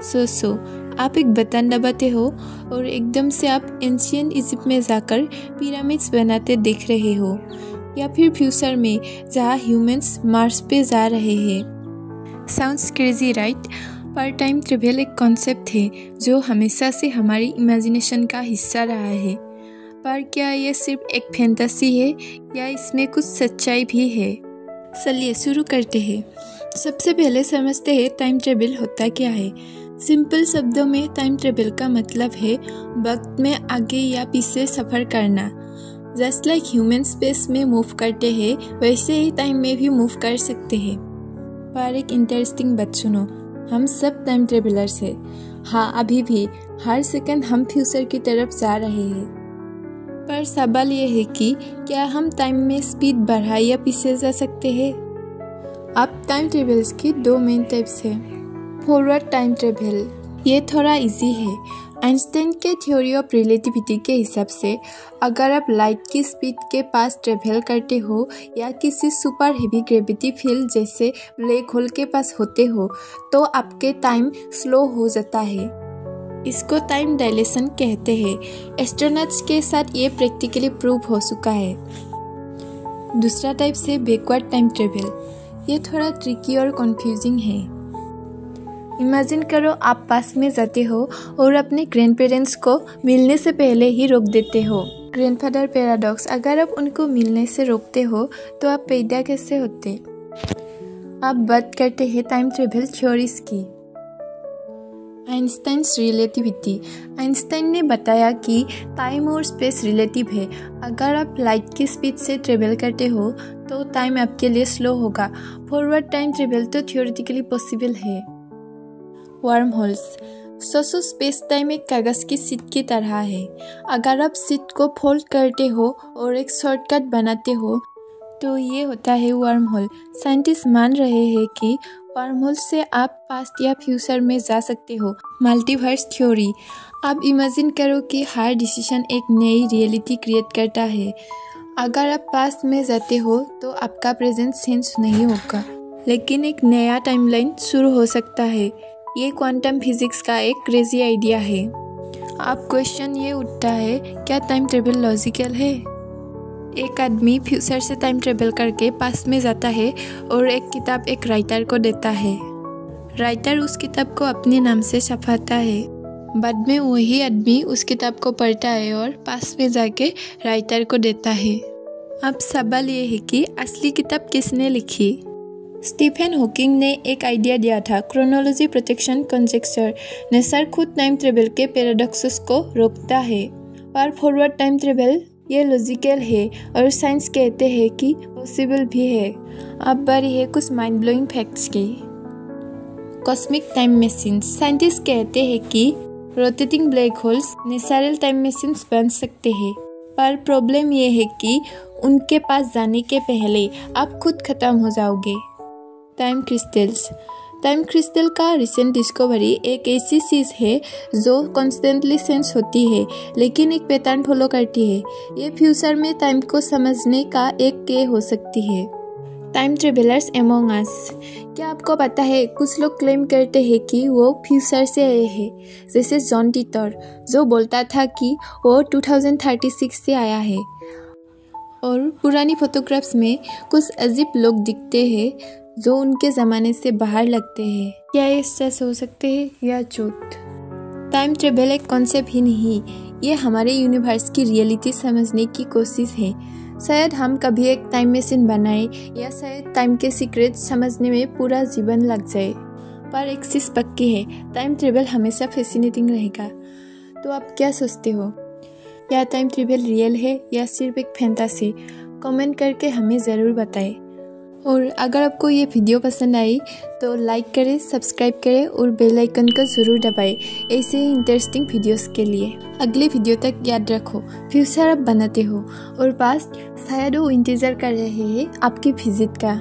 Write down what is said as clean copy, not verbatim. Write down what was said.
सो आप एक बटन दबाते हो और एकदम से आप एंशियंट इजिप्ट में जाकर पिरामिड्स बनाते देख रहे हो, या फिर फ्यूचर में जहाँ ह्यूमंस मार्स पे जा रहे हैं। Sounds crazy right? पर टाइम ट्रेवल एक कॉन्सेप्ट है जो हमेशा से हमारी इमेजिनेशन का हिस्सा रहा है। पर क्या यह सिर्फ एक फैंटेसी है या इसमें कुछ सच्चाई भी है? चलिए शुरू करते हैं। सबसे पहले समझते हैं टाइम ट्रेवल होता क्या है। सिंपल शब्दों में टाइम ट्रेवल का मतलब है वक्त में आगे या पीछे सफ़र करना। जस्ट लाइक ह्यूमन स्पेस में मूव करते हैं, वैसे ही टाइम में भी मूव कर सकते हैं। पर एक इंटरेस्टिंग बात सुनो, हम सब टाइम ट्रेवलर्स हैं। हाँ, अभी भी हर सेकंड हम फ्यूचर की तरफ जा रहे हैं। पर सवाल ये है कि क्या हम टाइम में स्पीड बढ़ा या पीछे जा सकते हैं? अब टाइम ट्रेवल्स की दो मेन टाइप्स हैं। फॉरवर्ड टाइम ट्रेवल, ये थोड़ा इजी है। आइंस्टाइन के थ्योरी ऑफ रिलेटिविटी के हिसाब से अगर आप लाइट की स्पीड के पास ट्रेवल करते हो या किसी सुपर हेवी ग्रेविटी फील्ड जैसे ब्लैक होल के पास होते हो तो आपके टाइम स्लो हो जाता है। इसको टाइम डायलेशन कहते हैं। एस्ट्रोनॉट्स के साथ ये प्रैक्टिकली प्रूव हो चुका है। दूसरा टाइप से बैकवर्ड टाइम ट्रेवल, ये थोड़ा ट्रिकी और कंफ्यूजिंग है। इमेजिन करो आप पास में जाते हो और अपने ग्रैंड पेरेंट्स को मिलने से पहले ही रोक देते हो। ग्रैंडफादर पैराडॉक्स, अगर आप उनको मिलने से रोकते हो तो आप पैदा कैसे होते? अब बात करते हैं टाइम ट्रेवल थ्योरीज की। आइंस्टाइन्स रिलेटिविटी, आइंस्टाइन ने बताया कि टाइम और स्पेस रिलेटिव है। अगर आप लाइट की स्पीड से ट्रेवल करते हो तो टाइम आपके लिए स्लो होगा। फॉरवर्ड टाइम ट्रेवल तो थियोरेटिकली पॉसिबल है। Worm holes, socio space time एक कागज की सीट की तरह है। अगर आप सीट को फोल्ड करते हो और एक शॉर्टकट बनाते हो तो ये होता है वर्म होल। साइंटिस्ट मान रहे हैं कि वर्म होल से आप पास्ट या फ्यूचर में जा सकते हो। मल्टीवर्स थ्योरी, आप इमेजिन करो कि हर डिसीजन एक नई रियलिटी क्रिएट करता है। अगर आप पास्ट में जाते हो तो आपका प्रेजेंट चेंज नहीं होगा, लेकिन एक नया टाइमलाइन शुरू हो सकता है। ये क्वांटम फिजिक्स का एक क्रेजी आइडिया है। अब क्वेश्चन ये उठता है, क्या टाइम ट्रेवल लॉजिकल है? एक आदमी फ्यूचर से टाइम ट्रेवल करके पास्ट में जाता है और एक किताब एक राइटर को देता है। राइटर उस किताब को अपने नाम से छपाता है। बाद में वही आदमी उस किताब को पढ़ता है और पास्ट में जाके राइटर को देता है। अब सवाल ये है कि असली किताब किसने लिखी? स्टीफन हॉकिंग ने एक आइडिया दिया था, क्रोनोलॉजी प्रोटेक्शन कंजेक्चर। नेचर खुद टाइम ट्रेवल के पैराडॉक्सेस को रोकता है, पर फॉरवर्ड टाइम ट्रेवल ये लॉजिकल है और साइंस कहते हैं कि पॉसिबल भी है। अब बारी है कुछ माइंड ब्लोइंग फैक्ट्स की। कॉस्मिक टाइम मशीन, साइंटिस्ट कहते हैं कि rotating black holes natural time machines बन सकते हैं, पर प्रॉब्लम ये है कि उनके पास जाने के पहले आप खुद खत्म हो जाओगे। टाइम क्रिस्टल्स, टाइम क्रिस्टल का रिसेंट डिस्कवरी एक ऐसी चीज़ है जो कॉन्स्टेंटली सेंस होती है लेकिन एक पैटर्न फॉलो करती है। ये फ्यूचर में टाइम को समझने का एक के हो सकती है। टाइम ट्रेवलर्स एमोंग अस, क्या आपको पता है कुछ लोग क्लेम करते हैं कि वो फ्यूचर से आए हैं, जैसे जॉन टिटर जो बोलता था कि वो 2036 से आया है। और पुरानी फोटोग्राफ्स में कुछ अजीब लोग दिखते हैं जो उनके ज़माने से बाहर लगते हैं। क्या ये सच हो सकते हैं या झूठ? टाइम ट्रेवल एक कॉन्सेप्ट ही नहीं, ये हमारे यूनिवर्स की रियलिटी समझने की कोशिश है। शायद हम कभी एक टाइम मशीन बनाए या शायद टाइम के सीक्रेट समझने में पूरा जीवन लग जाए। पर एक चीज़ पक्की है, टाइम ट्रेवल हमेशा फैसिनेटिंग रहेगा। तो आप क्या सोचते हो? क्या टाइम ट्रेवल रियल है या सिर्फ एक फैंटेसी? कमेंट करके हमें ज़रूर बताएं। और अगर आपको ये वीडियो पसंद आई तो लाइक करें, सब्सक्राइब करें और बेल आइकन को ज़रूर दबाएं ऐसे ही इंटरेस्टिंग वीडियोस के लिए। अगले वीडियो तक याद रखो, फ्यूचर आप बनाते हो और पास्ट शायद वो इंतज़ार कर रहे हैं आपकी विजिट का।